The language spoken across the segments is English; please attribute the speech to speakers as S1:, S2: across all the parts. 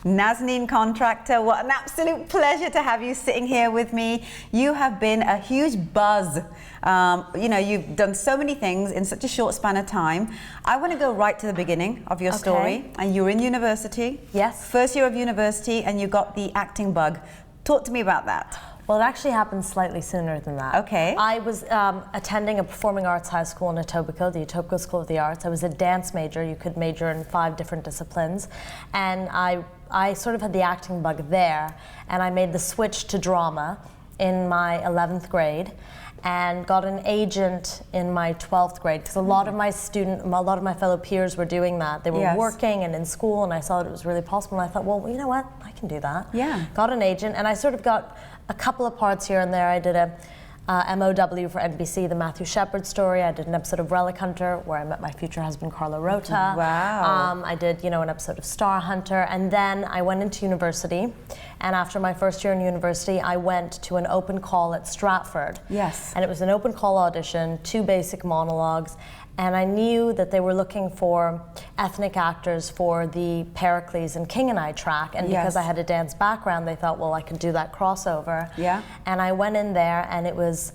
S1: Nazneen Contractor, what an absolute pleasure to have you sitting here with me. You have been a huge buzz. You've done so many things in such a short span of time. I want to go right to the beginning of your story. And you were in university.
S2: Yes.
S1: First year of university, and you got the acting bug. Talk to me about that.
S2: Well, it actually happened slightly sooner than that.
S1: Okay.
S2: I was attending a performing arts high school in Etobicoke, the Etobicoke School of the Arts. I was a dance major. You could major in 5 different disciplines. And I sort of had the acting bug there, and I made the switch to drama in my 11th grade and got an agent in my 12th grade, because a lot of my fellow peers were doing that. They were working and in school, and I saw that it was really possible, and I thought, well, you know what, I can do that.
S1: Yeah.
S2: Got an agent, and I sort of got a couple of parts here and there. I did a MOW for NBC, the Matthew Shepard story. I did an episode of Relic Hunter where I met my future husband, Carlo Rota.
S1: Wow.
S2: I did, an episode of Star Hunter, and then I went into university. And after my first year in university, I went to an open call at Stratford.
S1: Yes.
S2: And it was an open call audition, 2 basic monologues. And I knew that they were looking for ethnic actors for the Pericles and King and I track. And because I had a dance background, they thought, well, I could do that crossover.
S1: Yeah.
S2: And I went in there, and it was,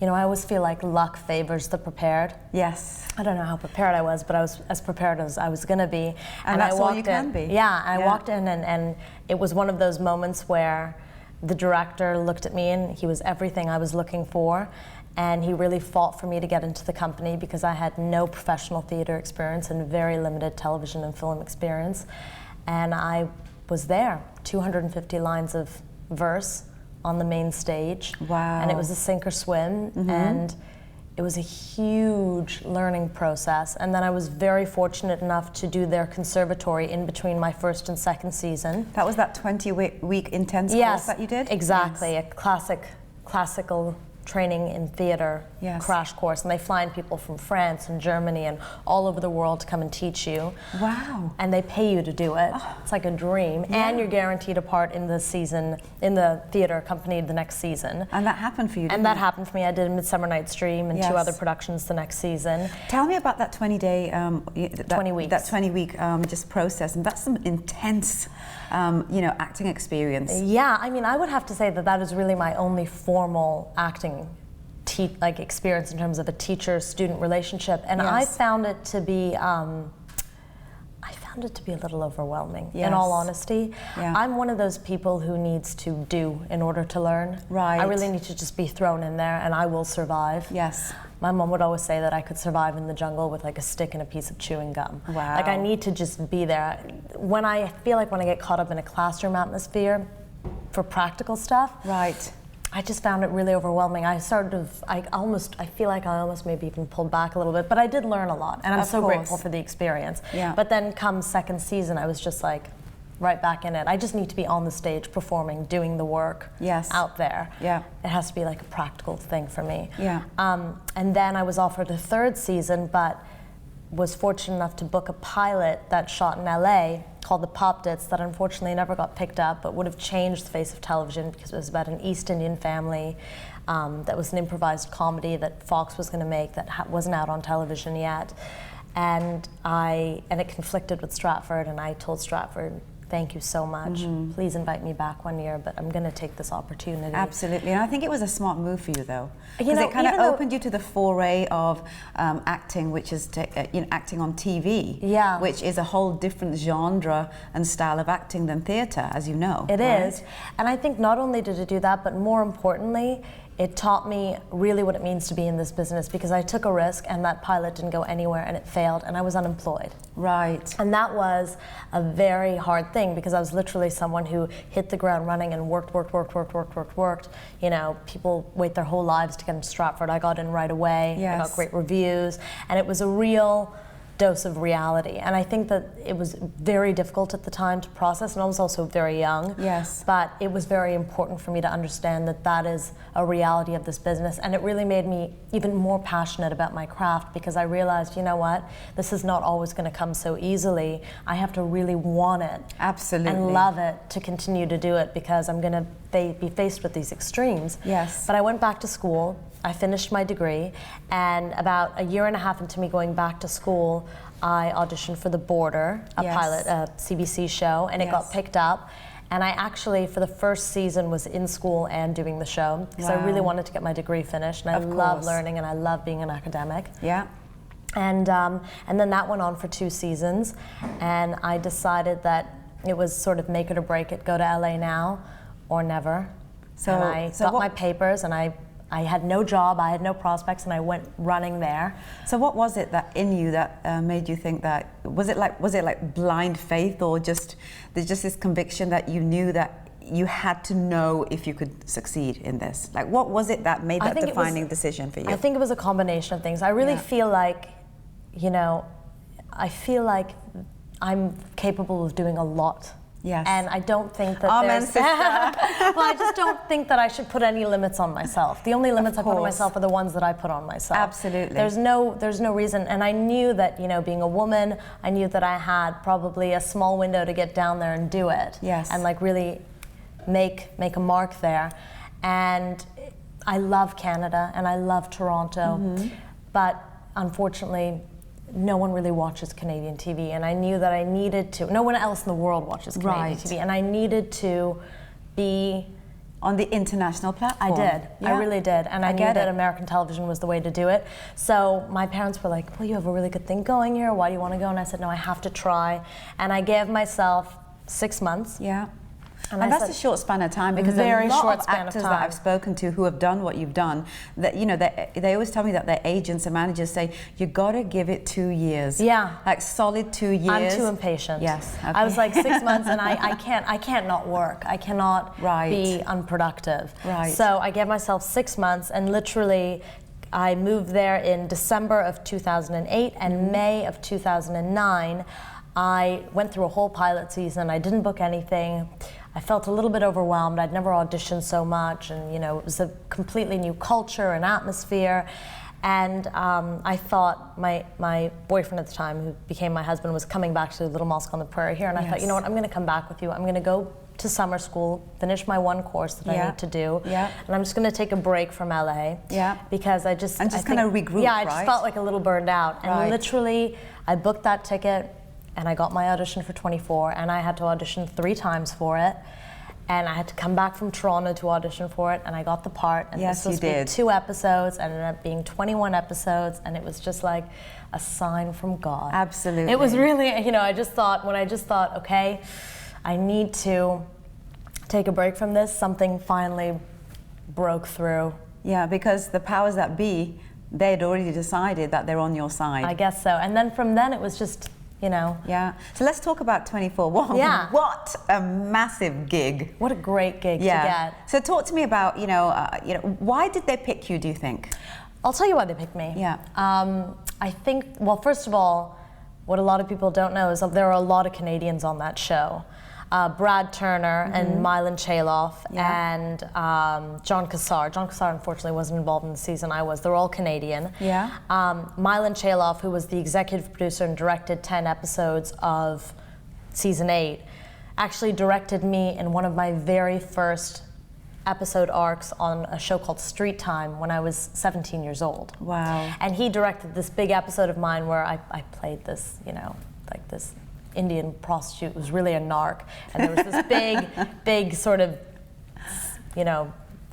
S2: I always feel like luck favors the prepared.
S1: Yes.
S2: I don't know how prepared I was, but I was as prepared as I was going to be.
S1: And that's all you can be.
S2: Yeah, and I walked in, and it was one of those moments where the director looked at me, and he was everything I was looking for. And he really fought for me to get into the company because I had no professional theater experience and very limited television and film experience. And I was there, 250 lines of verse on the main stage.
S1: Wow.
S2: And it was a sink or swim, and it was a huge learning process. And then I was very fortunate enough to do their conservatory in between my first and second season.
S1: That was that 20-week intense course that you did?
S2: Exactly, a classical training in theater crash course, and they fly in people from France and Germany and all over the world to come and teach you.
S1: Wow.
S2: And they pay you to do it. It's like a dream. And you're guaranteed a part in the season, in the theater company the next season.
S1: And that happened for you, didn't
S2: And that happened for me. I did Midsummer Night's Dream and 2 other productions the next season.
S1: Tell me about that 20-day,
S2: 20 weeks.
S1: That 20-week just process, and that's some intense, acting experience.
S2: Yeah, I would have to say that is really my only formal acting experience in terms of a teacher-student relationship, and I found it to be a little overwhelming. In all honesty, I'm one of those people who needs to do in order to learn.
S1: Right.
S2: I really need to just be thrown in there, and I will survive.
S1: Yes.
S2: My mom would always say that I could survive in the jungle with like a stick and a piece of chewing gum.
S1: Wow.
S2: Like I need to just be there. When I get caught up in a classroom atmosphere for practical stuff.
S1: Right.
S2: I just found it really overwhelming. I feel like I almost maybe even pulled back a little bit, but I did learn a lot, and I'm so grateful for the experience.
S1: Yeah.
S2: But then come second season, I was just like right back in it. I just need to be on the stage performing, doing the work out there.
S1: Yeah.
S2: It has to be like a practical thing for me.
S1: Yeah.
S2: And then I was offered a 3rd season, but was fortunate enough to book a pilot that shot in LA called The Pop Dits that unfortunately never got picked up, but would have changed the face of television because it was about an East Indian family that was an improvised comedy that Fox was going to make that wasn't out on television yet. And it conflicted with Stratford, and I told Stratford, thank you so much. Please invite me back one year, but I'm going to take this opportunity.
S1: Absolutely, and I think it was a smart move for you, though, because it kind of opened you to the foray of acting, which is acting on TV, which is a whole different genre and style of acting than theatre, as you know.
S2: It is, and I think not only did it do that, but more importantly, it taught me really what it means to be in this business, because I took a risk and that pilot didn't go anywhere and it failed and I was unemployed.
S1: Right.
S2: And that was a very hard thing because I was literally someone who hit the ground running and worked. People wait their whole lives to get into Stratford. I got in right away. I got great reviews, and it was a real dose of reality. And I think that it was very difficult at the time to process, and I was also very young.
S1: Yes.
S2: But it was very important for me to understand that that is a reality of this business, and it really made me even more passionate about my craft because I realized, you know what, this is not always going to come so easily. I have to really want it.
S1: Absolutely.
S2: And love it to continue to do it because I'm going to be faced with these extremes.
S1: Yes.
S2: But I went back to school. I finished my degree, and about a year and a half into me going back to school, I auditioned for The Border, a pilot, a CBC show, and it got picked up. And I actually, for the first season, was in school and doing the show because I really wanted to get my degree finished, and I love learning and I love being an academic.
S1: Yeah.
S2: And then that went on for 2 seasons, and I decided that it was sort of make it or break it, go to LA now or never. So and I got my papers, and I had no job, I had no prospects, and I went running there.
S1: So what was it that in you that made you think that, was it like blind faith, or just there's just this conviction that you knew that you had to know if you could succeed in this? Like, what was it that made that defining decision for you?
S2: I think it was a combination of things. I really feel like, I feel like I'm capable of doing a lot.
S1: Yes.
S2: And I don't think that
S1: Amen,
S2: sister. Well, I just don't think that I should put any limits on myself. The only limits I put on myself are the ones that I put on myself.
S1: Absolutely.
S2: There's no reason. And I knew that, being a woman, I knew that I had probably a small window to get down there and do it.
S1: Yes.
S2: And like really make a mark there. And I love Canada and I love Toronto. But unfortunately, no one really watches Canadian TV, and I knew that I needed to. No one else in the world watches Canadian TV, and I needed to be
S1: on the international platform.
S2: I did.
S1: Yeah.
S2: I really did, and I knew that American television was the way to do it. So my parents were like, "Well, you have a really good thing going here. Why do you want to go?" And I said, "No, I have to try." And I gave myself 6 months.
S1: Yeah. And that's a short span of time, because there are a lot of actors that I've spoken to who have done what you've done, that they always tell me that their agents and managers say, you got to give it 2 years.
S2: Yeah.
S1: Like solid 2 years.
S2: I'm too impatient.
S1: Yes. Okay.
S2: I was like 6 months, and I can't not work. I cannot be unproductive.
S1: Right.
S2: So I gave myself 6 months, and literally I moved there in December of 2008, and May of 2009 I went through a whole pilot season. I didn't book anything. I felt a little bit overwhelmed. I'd never auditioned so much, and it was a completely new culture and atmosphere. And I thought my boyfriend at the time, who became my husband, was coming back to Little Mosque on the Prairie here, and I thought, you know what, I'm going to come back with you. I'm going to go to summer school, finish my one course that I need to do, and I'm just going to take a break from LA, because I just
S1: kind of regroup.
S2: Yeah, I just felt like a little burned out, and literally I booked that ticket. And I got my audition for 24, and I had to audition 3 times for it. And I had to come back from Toronto to audition for it, and I got the part. And this was 2 episodes, ended up being 21 episodes, and it was just like a sign from God.
S1: Absolutely.
S2: It was really, I just thought, okay, I need to take a break from this, something finally broke through.
S1: Yeah, because the powers that be, they had already decided that they're on your side.
S2: I guess so. And then from then it was just,
S1: Yeah. So let's talk about 24. What a massive gig.
S2: What a great gig to get.
S1: So talk to me about, why did they pick you, do you think?
S2: I'll tell you why they picked me.
S1: Yeah.
S2: I think, well, first of all, what a lot of people don't know is that there are a lot of Canadians on that show. Brad Turner and Mylan Chaloff and John Cassar. John Cassar unfortunately wasn't involved in the season I was. They're all Canadian.
S1: Yeah.
S2: Mylan Chaloff, who was the executive producer and directed 10 episodes of season 8, actually directed me in one of my very first episode arcs on a show called Street Time when I was 17 years old.
S1: Wow.
S2: And he directed this big episode of mine where I played this, like this Indian prostitute, was really a narc, and there was this big sort of,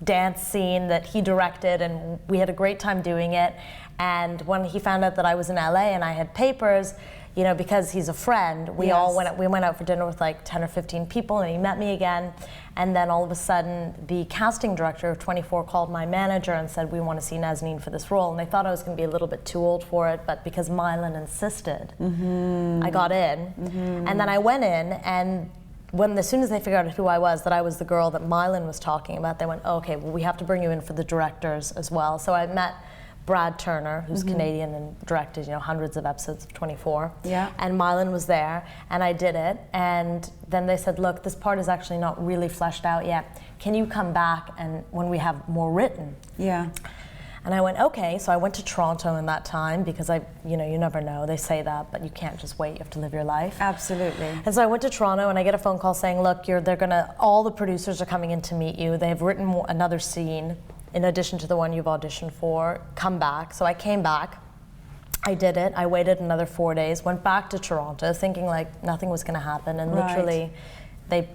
S2: dance scene that he directed, and we had a great time doing it. And when he found out that I was in LA and I had papers, because he's a friend, we went out for dinner with like 10 or 15 people, and he met me again. And then all of a sudden, the casting director of 24 called my manager and said, we want to see Nazneen for this role. And they thought I was going to be a little bit too old for it, but because Mylan insisted, I got in. And then I went in, and as soon as they figured out who I was, that I was the girl that Mylan was talking about, they went, oh, okay, well, we have to bring you in for the directors as well. So I met Brad Turner, who's Canadian and directed, hundreds of episodes of 24.
S1: Yeah.
S2: And Mylan was there, and I did it. And then they said, look, this part is actually not really fleshed out yet. Can you come back and when we have more written?
S1: Yeah.
S2: And I went, okay. So I went to Toronto in that time because you never know. They say that, but you can't just wait. You have to live your life.
S1: Absolutely.
S2: And so I went to Toronto, and I get a phone call saying, look, all the producers are coming in to meet you. They've written another scene in addition to the one you've auditioned for. Come back. So I came back. I did it. I waited another 4 days, went back to Toronto thinking like nothing was going to happen, and literally they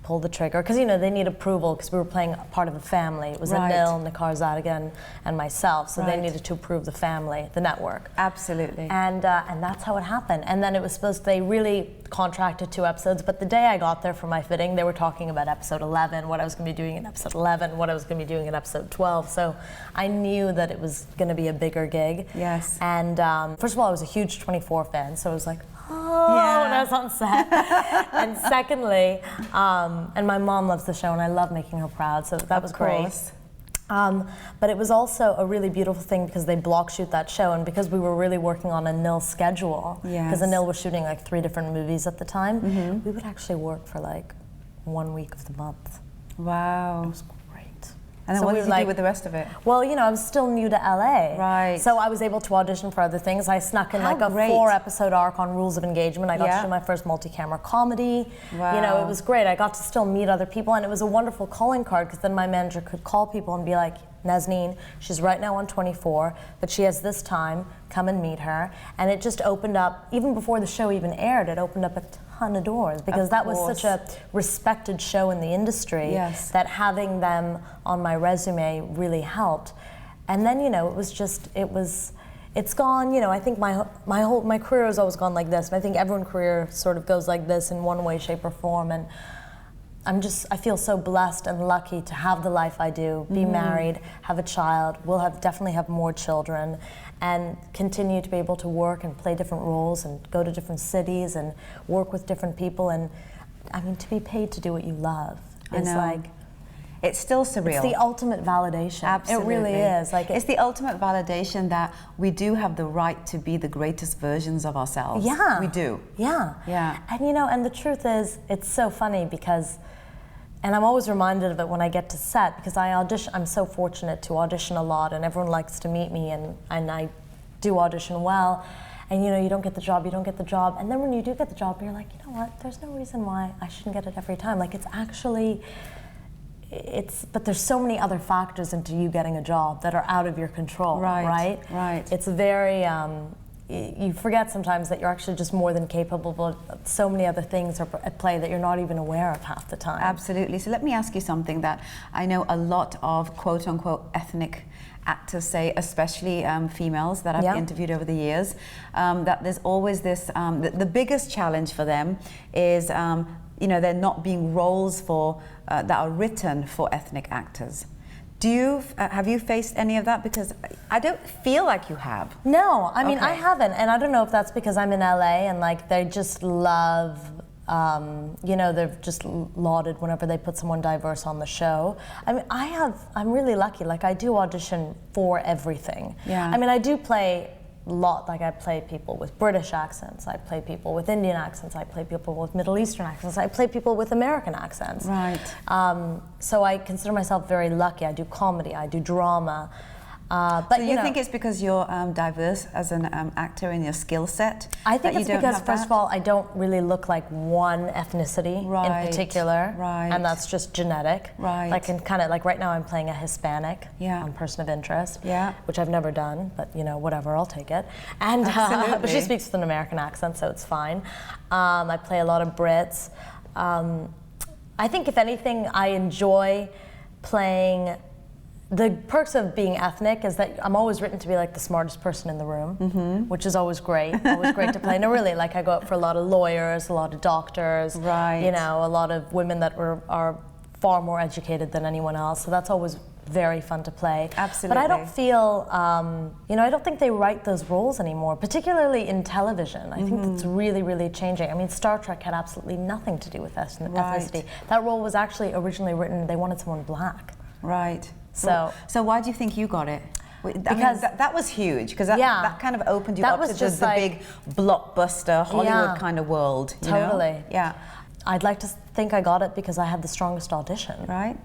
S2: pulled the trigger because they need approval because we were playing part of a family. It was Anil, Kapoor, and myself, so they needed to approve the family, the network.
S1: Absolutely.
S2: And that's how it happened. And then it was they really contracted 2 episodes, but the day I got there for my fitting, they were talking about episode 11, what I was going to be doing in episode 11, what I was going to be doing in episode 12. So I knew that it was going to be a bigger gig.
S1: Yes.
S2: And first of all, I was a huge 24 fan, so it was like, when I was on set. And secondly, and my mom loves the show and I love making her proud, so that was great. But it was also a really beautiful thing because they block shoot that show, and because we were really working on Anil's schedule, because Anil was shooting like 3 different movies at the time, we would actually work for like 1 week of the month.
S1: Wow.
S2: It was great.
S1: And then
S2: So
S1: what
S2: we
S1: did
S2: were
S1: you do with the rest of it?
S2: Well, I was still new to LA.
S1: Right.
S2: So I was able to audition for other things. I snuck in like a
S1: great.
S2: 4-episode arc on Rules of Engagement. I got to do my first multi-camera comedy.
S1: Wow.
S2: It was great. I got to still meet other people, and it was a wonderful calling card because then my manager could call people and be like, Nazneen, she's right now on 24, but she has this time, come and meet her. And it just opened up, even before the show even aired, it opened up a ton of doors because that was such a respected show in the industry that having them on my resume really helped. And then, it's gone, I think my career has always gone like this, and I think everyone's career sort of goes like this in one way, shape, or form. And I feel so blessed and lucky to have the life I do, be married, have a child, definitely have more children, and continue to be able to work and play different roles and go to different cities and work with different people. And to be paid to do what you love is like,
S1: it's still surreal.
S2: It's the ultimate validation.
S1: Absolutely.
S2: It really is.
S1: It's the ultimate validation that we do have the right to be the greatest versions of ourselves.
S2: Yeah.
S1: We do.
S2: Yeah.
S1: Yeah.
S2: And and the truth is, it's so funny because, and I'm always reminded of it when I get to set because I'm so fortunate to audition a lot, and everyone likes to meet me, and I do audition well. And you don't get the job, and then when you do get the job, you're like, you know what, there's no reason why I shouldn't get it every time. Like but there's so many other factors into you getting a job that are out of your control, right?
S1: Right.
S2: It's very, you forget sometimes that you're actually just more than capable, but so many other things are at play that you're not even aware of half the time.
S1: Absolutely. So let me ask you something that I know a lot of quote unquote ethnic actors say, especially females that I've interviewed over the years, that there's always this, the biggest challenge for them is there not being roles that are written for ethnic actors. Have you faced any of that? Because I don't feel like you have.
S2: No, I haven't, and I don't know if that's because I'm in LA and like they just love, they've just lauded whenever they put someone diverse on the show. I'm really lucky. Like I do audition for everything. Yeah. I do play I play people with British accents, I play people with Indian accents, I play people with Middle Eastern accents, I play people with American accents.
S1: Right.
S2: So I consider myself very lucky. I do comedy, I do drama. But
S1: so you think it's because you're diverse as an actor in your skill set?
S2: I think it's because, first of all, I don't really look like one ethnicity in particular, and that's just genetic.
S1: Right.
S2: Like right now, I'm playing a Hispanic person of interest, which I've never done, but whatever, I'll take it. And but she speaks with an American accent, so it's fine. I play a lot of Brits. I think, if anything, I enjoy playing. The perks of being ethnic is that I'm always written to be like the smartest person in the room, which is always great to play. No, really, like I go up for a lot of lawyers, a lot of doctors, a lot of women that are far more educated than anyone else. So that's always very fun to play.
S1: Absolutely.
S2: But I don't feel, I don't think they write those roles anymore, particularly in television. I think it's really, really changing. Star Trek had absolutely nothing to do with ethnicity. That role was actually originally written, they wanted someone black.
S1: Right.
S2: So
S1: why do you think you got it?
S2: Because
S1: that was huge, because that kind of opened you up to just the big blockbuster Hollywood kind of world.
S2: Totally.
S1: Yeah.
S2: I'd like to think I got it because I had the strongest audition.
S1: Right.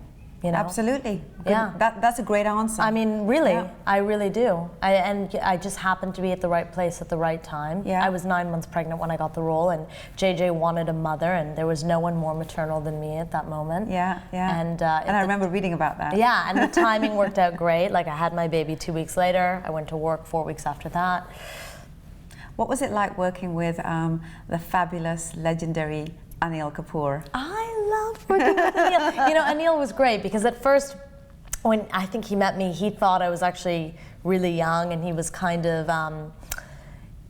S2: You know?
S1: Absolutely.
S2: Yeah.
S1: That's a great answer.
S2: I mean, really,
S1: Yeah.
S2: I really do. I just happened to be at the right place at the right time.
S1: Yeah.
S2: I was 9 months pregnant when I got the role, and JJ wanted a mother, and there was no one more maternal than me at that moment.
S1: Yeah, yeah.
S2: And
S1: I remember reading about that.
S2: Yeah, and the timing worked out great. Like, I had my baby 2 weeks later. I went to work 4 weeks after that.
S1: What was it like working with the fabulous, legendary Anil Kapoor?
S2: I loved working with Anil. You know, Anil was great because at first, when I think he met me, he thought I was actually really young, and he was kind of,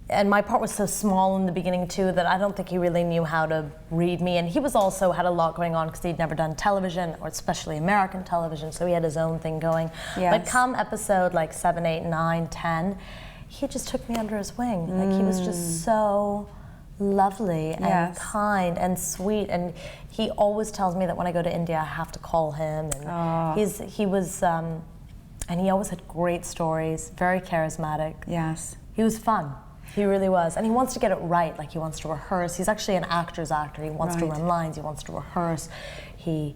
S2: and my part was so small in the beginning too that I don't think he really knew how to read me. And he was also had a lot going on because he'd never done television, or especially American television, so he had his own thing going.
S1: Yes.
S2: But come episode like 7, 8, 9, 10, he just took me under his wing. Like, he was just so lovely and
S1: Yes.
S2: kind and sweet, and he always tells me that when I go to India I have to call him, and he was and he always had great stories, very charismatic.
S1: Yes.
S2: He was fun. He really was, and he wants to get it right. Like, he wants to rehearse. He's actually an actor's actor. He wants to
S1: Right.
S2: run lines. He wants to rehearse. He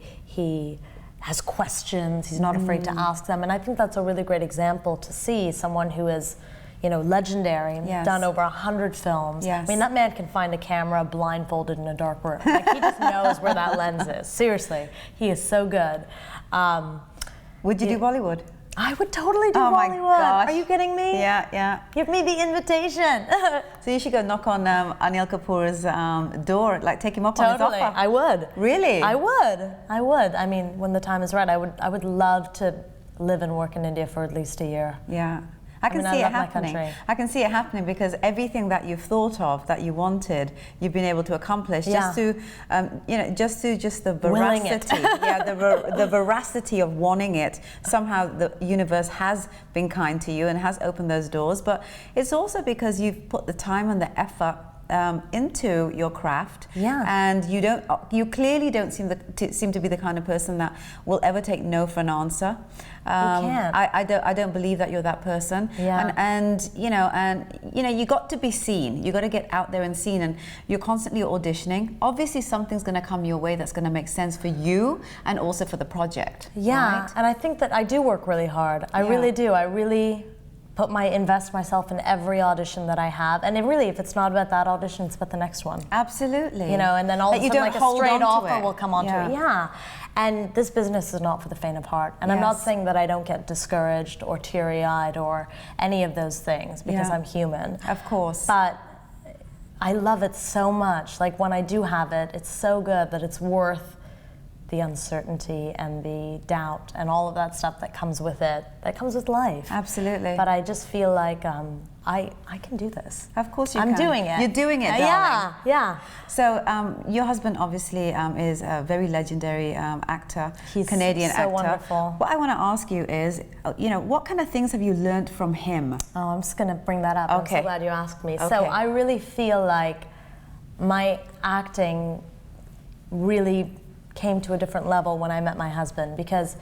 S2: has questions. He's not afraid to ask them, and I think that's a really great example to see someone who is, you know, legendary,
S1: Yes.
S2: done over 100 films.
S1: Yes.
S2: I mean, that man can find a camera blindfolded in a dark room. Like, he just knows where that lens is. Seriously, he is so good.
S1: Would you do Bollywood?
S2: I would totally do
S1: Oh my
S2: Bollywood.
S1: gosh.
S2: Are you kidding me?
S1: Yeah, yeah.
S2: Give me the invitation.
S1: So you should go knock on Anil Kapoor's door, like take him up on his
S2: Totally,
S1: offer.
S2: I would.
S1: Really?
S2: I would. I would. I mean, when the time is right, I would love to live and work in India for at least a year.
S1: Yeah. I can
S2: mean,
S1: see
S2: I
S1: it
S2: love my
S1: happening.
S2: country.
S1: I can see it happening because everything that you've thought of, that you wanted, you've been able to accomplish.
S2: Yeah.
S1: Just to, just the
S2: Willing it.
S1: veracity, the veracity of wanting it. Somehow the universe has been kind to you and has opened those doors. But it's also because you've put the time and the effort into your craft,
S2: Yeah.
S1: and you clearly don't seem to be the kind of person that will ever take no for an answer.
S2: can't.
S1: I don't believe that you're that person.
S2: Yeah.
S1: And you got to be seen. You got to get out there and seen, and you're constantly auditioning. Obviously, something's going to come your way that's going to make sense for you and also for the project.
S2: Yeah,
S1: right?
S2: and I think that I do work really hard. I
S1: Yeah.
S2: really do. I really invest myself in every audition that I have, and if it's not about that audition, it's about the next one.
S1: Absolutely.
S2: You know, and then all of a
S1: That you
S2: sudden,
S1: don't
S2: like, a
S1: hold
S2: straight
S1: on to
S2: offer
S1: it.
S2: will come onto
S1: Yeah.
S2: it. Yeah, and this business is not for the faint of heart. And I'm not
S1: Yes.
S2: saying that I don't get discouraged or teary-eyed or any of those things, because
S1: Yeah.
S2: I'm human.
S1: Of course.
S2: But I love it so much. Like, when I do have it, it's so good that it's worth the uncertainty and the doubt and all of that stuff that comes with it, that comes with life.
S1: Absolutely.
S2: But I just feel like I can do this.
S1: Of course you
S2: I'm
S1: can.
S2: doing it.
S1: You're doing it, darling.
S2: Yeah, yeah.
S1: So your husband obviously is a very legendary actor,
S2: He's
S1: Canadian
S2: so
S1: actor.
S2: wonderful.
S1: What I want to ask you is, what kind of things have you learned from him?
S2: Oh, I'm just going to bring that up.
S1: Okay.
S2: I'm so glad you asked me.
S1: Okay.
S2: So I really feel like my acting really came to a different level when I met my husband, because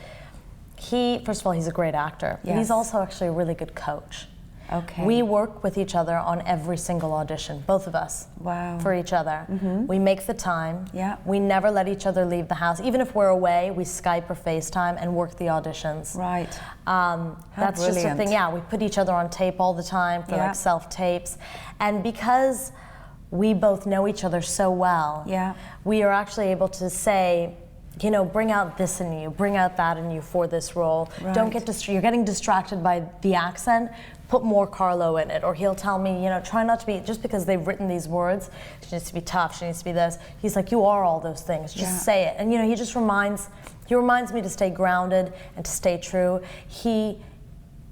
S2: first of all, he's a great actor. But he's
S1: Yes.
S2: also actually a really good coach.
S1: Okay.
S2: We work with each other on every single audition, both of us.
S1: Wow.
S2: For each other. We make the time.
S1: Yeah.
S2: We never let each other leave the house. Even if we're away, we Skype or FaceTime and work the auditions.
S1: Right.
S2: That's just a
S1: brilliant.
S2: thing. Yeah, we put each other on tape all the time for
S1: Yeah.
S2: like self-tapes. And because we both know each other so well,
S1: Yeah.
S2: we are actually able to say, bring out this in you, bring out that in you for this role.
S1: Right.
S2: Don't get you're getting distracted by the accent, put more Carlo in it. Or he'll tell me, try not to be, just because they've written these words, she needs to be tough, she needs to be this. He's like, you are all those things, just
S1: Yeah.
S2: say it. And he just reminds me to stay grounded and to stay true. He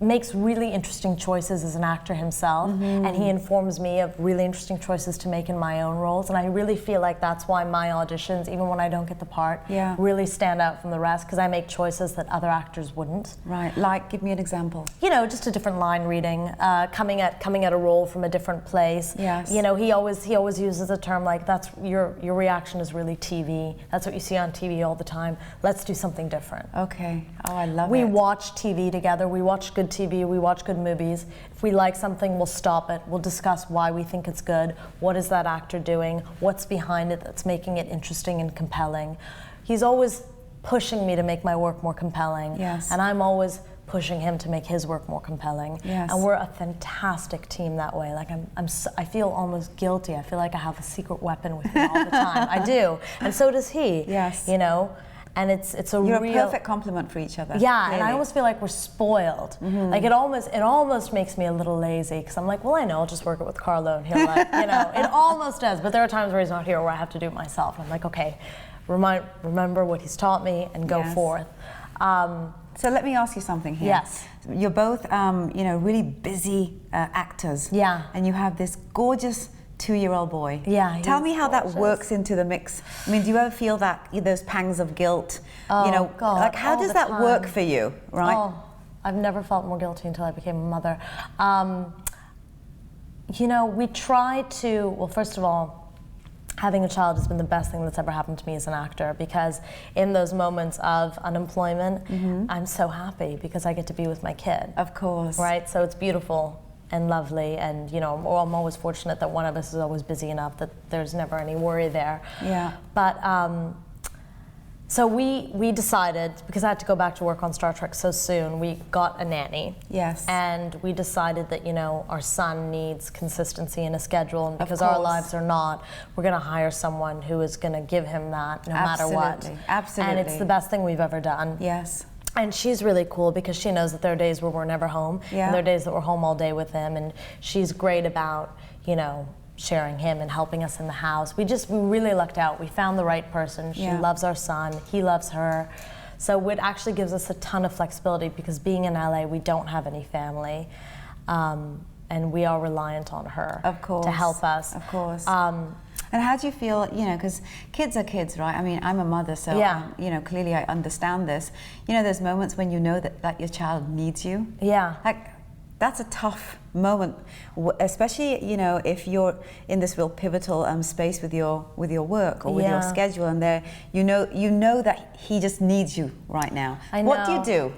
S2: makes really interesting choices as an actor himself, and he informs me of really interesting choices to make in my own roles, and I really feel like that's why my auditions, even when I don't get the part,
S1: Yeah.
S2: really stand out from the rest, because I make choices that other actors wouldn't.
S1: Right. Like, give me an example.
S2: Just a different line reading, coming at a role from a different place.
S1: Yes.
S2: He always uses a term like, that's your reaction is really TV. That's what you see on TV all the time. Let's do something different.
S1: Okay. Oh, I love it.
S2: We watch TV together. We watch good TV. We watch good movies. If we like something, we'll stop it. We'll discuss why we think it's good. What is that actor doing? What's behind it that's making it interesting and compelling? He's always pushing me to make my work more compelling.
S1: Yes.
S2: And I'm always pushing him to make his work more compelling.
S1: Yes.
S2: And we're a fantastic team that way. Like I feel almost guilty. I feel like I have a secret weapon with me all the time. I do, and so does he.
S1: Yes.
S2: You know, and it's a
S1: You're
S2: real
S1: a perfect complement for each other.
S2: Yeah,
S1: clearly.
S2: and I almost feel like we're spoiled. Like it almost makes me a little lazy because I'm like, well, I know I'll just work it with Carlo and he'll like, you know, it almost does. But there are times where he's not here where I have to do it myself. I'm like, okay, remember what he's taught me and go
S1: Yes.
S2: forth.
S1: So let me ask you something here.
S2: Yes.
S1: You're both, you know, really busy actors.
S2: Yeah.
S1: And you have this gorgeous 2-year-old boy.
S2: Yeah,
S1: Tell me
S2: he's
S1: how
S2: gorgeous.
S1: that works into the mix. I mean, do you ever feel that, those pangs of guilt?
S2: Oh,
S1: you know,
S2: God,
S1: like how
S2: all
S1: does
S2: the
S1: that
S2: time.
S1: work for you, right?
S2: Oh, I've never felt more guilty until I became a mother. You know, we try to, well, first of all, having a child has been the best thing that's ever happened to me as an actor, because in those moments of unemployment, I'm so happy because I get to be with my kid.
S1: Of course.
S2: Right? So it's beautiful and lovely, and you know, I'm always fortunate that one of us is always busy enough that there's never any worry there.
S1: Yeah.
S2: But so we decided, because I had to go back to work on Star Trek so soon, we got a nanny.
S1: Yes.
S2: And we decided that, you know, our son needs consistency in a schedule, and because our
S1: course.
S2: lives are not, we're going to hire someone who is going to give him that no matter what.
S1: Absolutely. Absolutely.
S2: And it's the best thing we've ever done.
S1: Yes.
S2: And she's really cool because she knows that there are days where we're never home,
S1: Yeah.
S2: and there are days that we're home all day with him, and she's great about, you know, sharing him and helping us in the house. We really lucked out. We found the right person. She
S1: Yeah.
S2: loves our son, he loves her. So it actually gives us a ton of flexibility because being in LA, we don't have any family, and we are reliant on her
S1: Of course.
S2: to help us.
S1: Of course. And how do you feel, you know, because kids are kids, right? I mean, I'm a mother, so,
S2: Yeah.
S1: you know, clearly I understand this. You know, there's moments when you know that your child needs you.
S2: Yeah.
S1: Like, that's a tough moment, especially, you know, if you're in this real pivotal space with your work or with your
S2: Yeah.
S1: schedule, and there, you know that he just needs you right now.
S2: I
S1: What do you
S2: know.
S1: do?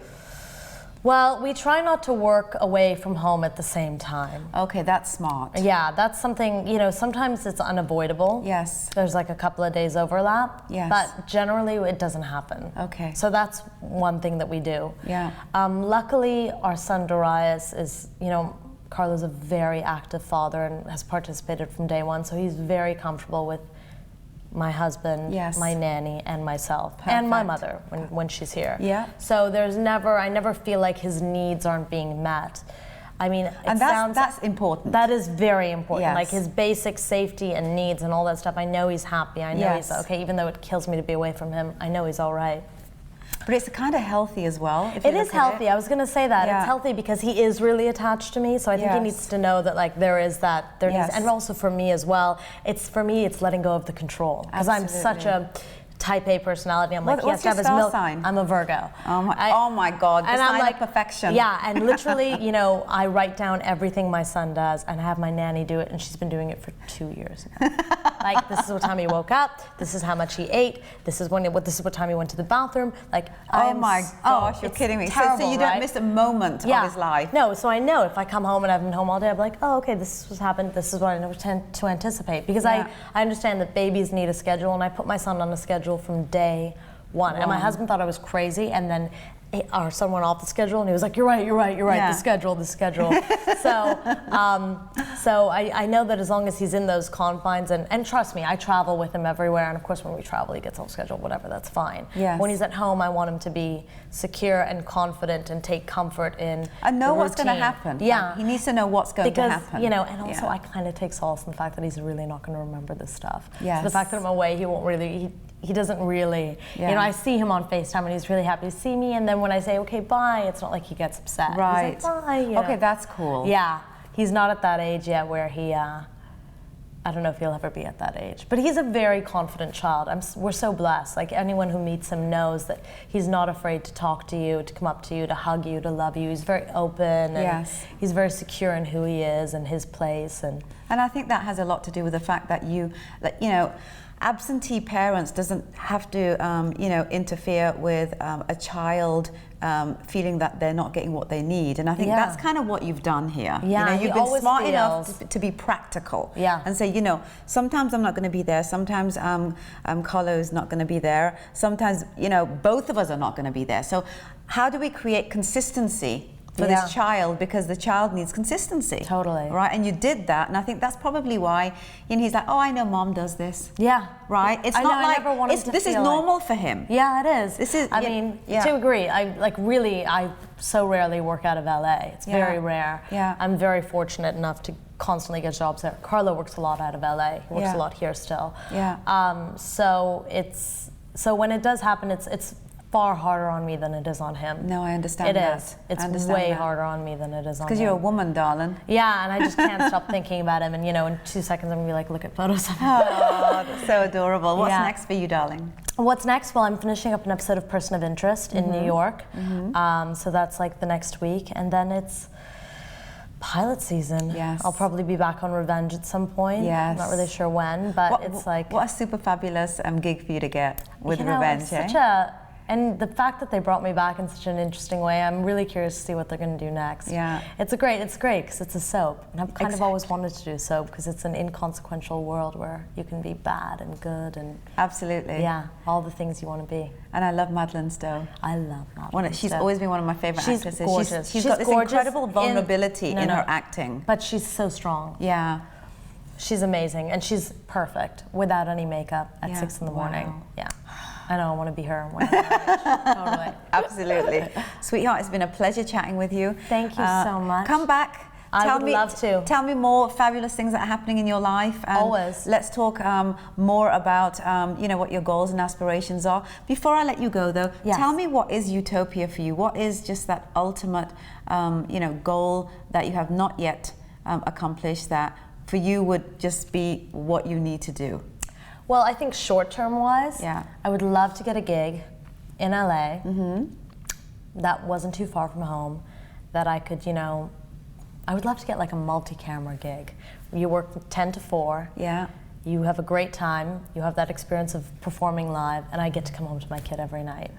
S2: Well, we try not to work away from home at the same time.
S1: Okay, that's smart.
S2: Yeah, that's something, you know, sometimes it's unavoidable.
S1: Yes.
S2: There's like a couple of days overlap.
S1: Yes.
S2: But generally it doesn't happen.
S1: Okay.
S2: So that's one thing that we do.
S1: Yeah.
S2: Luckily, our son Darius is, you know, Carlo's a very active father and has participated from day one, so he's very comfortable with my husband,
S1: Yes.
S2: my nanny, and myself, and my
S1: Perfect.
S2: mother when she's here.
S1: Yeah.
S2: So I never feel like his needs aren't being met. I mean,
S1: And that's important.
S2: That is very important.
S1: Yes.
S2: Like his basic safety and needs and all that stuff. I know he's happy. I know
S1: Yes.
S2: he's okay. Even though it kills me to be away from him, I know he's all right.
S1: But it's kind of healthy as well. If you
S2: It is
S1: look at
S2: healthy. I was going to say that.
S1: Yeah.
S2: It's healthy because he is really attached to me. So I think he
S1: Yes.
S2: needs to know that like there is that. There
S1: Yes.
S2: needs, and also for me as well. It's letting go of the control because I'm such a Type A personality. I'm like, he has
S1: What's
S2: to have
S1: your
S2: his
S1: star
S2: milk.
S1: sign?
S2: I'm a Virgo.
S1: Oh my God, the
S2: and I'm
S1: sign
S2: like,
S1: of perfection.
S2: Yeah, and literally, you know, I write down everything my son does, and I have my nanny do it, and she's been doing it for 2 years now. Like, this is what time he woke up. This is how much he ate. This is what time he went to the bathroom. Like,
S1: Oh my gosh, you're
S2: it's
S1: kidding me.
S2: Terrible,
S1: so you don't
S2: right?
S1: miss a moment of his life.
S2: No, so I know if I come home and I've been home all day, I'm like, oh, okay, this is what's happened. This is what I know to anticipate. Because
S1: Yeah.
S2: I understand that babies need a schedule, and I put my son on a schedule from day one. And my husband thought I was crazy, and then our son went off the schedule, and he was like, you're right,
S1: Yeah.
S2: the schedule. So I know that as long as he's in those confines, and trust me, I travel with him everywhere, and of course when we travel, he gets off schedule, whatever, that's fine.
S1: Yes.
S2: When he's at home, I want him to be secure and confident and take comfort in
S1: And know
S2: the
S1: what's going to
S2: routine.
S1: happen.
S2: Yeah.
S1: Like, he needs to know what's going
S2: Because,
S1: to happen.
S2: you know, and also
S1: Yeah.
S2: I kind of take solace in the fact that he's really not going to remember this stuff.
S1: Yes.
S2: So the fact that I'm away, he won't really, he doesn't really,
S1: Yeah.
S2: you know, I see him on FaceTime and he's really happy to see me, and then when I say, okay, bye, it's not like he gets upset.
S1: Right.
S2: He's like, bye, you
S1: Okay,
S2: know.
S1: that's cool.
S2: Yeah. He's not at that age yet where he, I don't know if he'll ever be at that age. But he's a very confident child. We're so blessed. Like, anyone who meets him knows that he's not afraid to talk to you, to come up to you, to hug you, to love you. He's very open, and
S1: Yes.
S2: he's very secure in who he is and his place. And
S1: And I think that has a lot to do with the fact that you know, absentee parents doesn't have to, interfere with a child feeling that they're not getting what they need. And I think that's kind of what you've done here.
S2: Yeah,
S1: you've been smart enough to be practical.
S2: Yeah.
S1: And say, sometimes I'm not going to be there. Sometimes Carlo's not going to be there. Sometimes, both of us are not going to be there. So how do we create consistency for this child, because the child needs consistency.
S2: Totally.
S1: Right, and you did that, and I think that's probably why, he's like, oh, I know mom does this.
S2: Yeah.
S1: Right? It's
S2: I
S1: not
S2: know,
S1: like,
S2: I never wanted to
S1: this is
S2: feel
S1: normal for him.
S2: Yeah, it is.
S1: This is,
S2: to agree, I so rarely work out of LA. It's very rare.
S1: Yeah.
S2: I'm very fortunate enough to constantly get jobs there. Carlo works a lot out of LA. He works a lot here still.
S1: Yeah.
S2: So when it does happen, it's far harder on me than it is on him.
S1: No, I understand that.
S2: It is. It's way harder on me than it is on him.
S1: Because you're a woman, darling.
S2: Yeah, and I just can't stop thinking about him. And in 2 seconds I'm gonna be like, look at photos of him.
S1: Oh, that's so adorable. What's next for you, darling?
S2: What's next? Well, I'm finishing up an episode of Person of Interest in New York. So that's like the next week, and then it's pilot season.
S1: Yes.
S2: I'll probably be back on Revenge at some point.
S1: Yes.
S2: I'm not really sure when, but it's like...
S1: What a super fabulous gig for you to get with Revenge,
S2: And the fact that they brought me back in such an interesting way, I'm really curious to see what they're going to do next.
S1: Yeah.
S2: It's great because it's a soap. And I've kind of always wanted to do soap because it's an inconsequential world where you can be bad and good and...
S1: Absolutely.
S2: Yeah, all the things you want to be.
S1: And I love Madeleine Stowe.
S2: I love Madeleine
S1: She's
S2: Stowe.
S1: always been one of my favorite actresses.
S2: She's gorgeous.
S1: She's got this incredible vulnerability in her acting.
S2: But she's so strong.
S1: Yeah.
S2: She's amazing, and she's perfect without any makeup at 6 in the morning.
S1: Wow.
S2: Yeah. I know, I want to be her. Totally.
S1: Absolutely. Sweetheart, it's been a pleasure chatting with you.
S2: Thank you so much.
S1: Come back.
S2: I would love to.
S1: Tell me more fabulous things that are happening in your life. And
S2: always.
S1: Let's talk more about what your goals and aspirations are. Before I let you go, though, tell me what is utopia for you? What is just that ultimate goal that you have not yet accomplished that for you would just be what you need to do?
S2: Well, I think short-term wise, I would love to get a gig in LA that wasn't too far from home, that I could, I would love to get like a multi-camera gig. You work 10 to 4. Yeah. You have a great time. You have that experience of performing live, and I get to come home to my kid every night.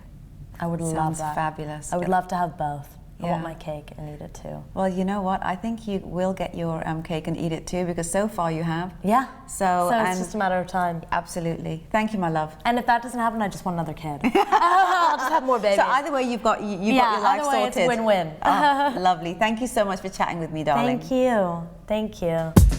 S2: I would love that.
S1: Sounds fabulous.
S2: I would love to have both. I want my cake and eat it too.
S1: Well, you know what? I think you will get your cake and eat it too, because so far you have.
S2: Yeah.
S1: So
S2: it's just a matter of time.
S1: Absolutely. Thank you, my love.
S2: And if that doesn't happen, I just want another kid. I'll just have more babies.
S1: So either way, you've got your life
S2: either way,
S1: sorted.
S2: It's win-win.
S1: Oh, lovely. Thank you so much for chatting with me, darling.
S2: Thank you. Thank you.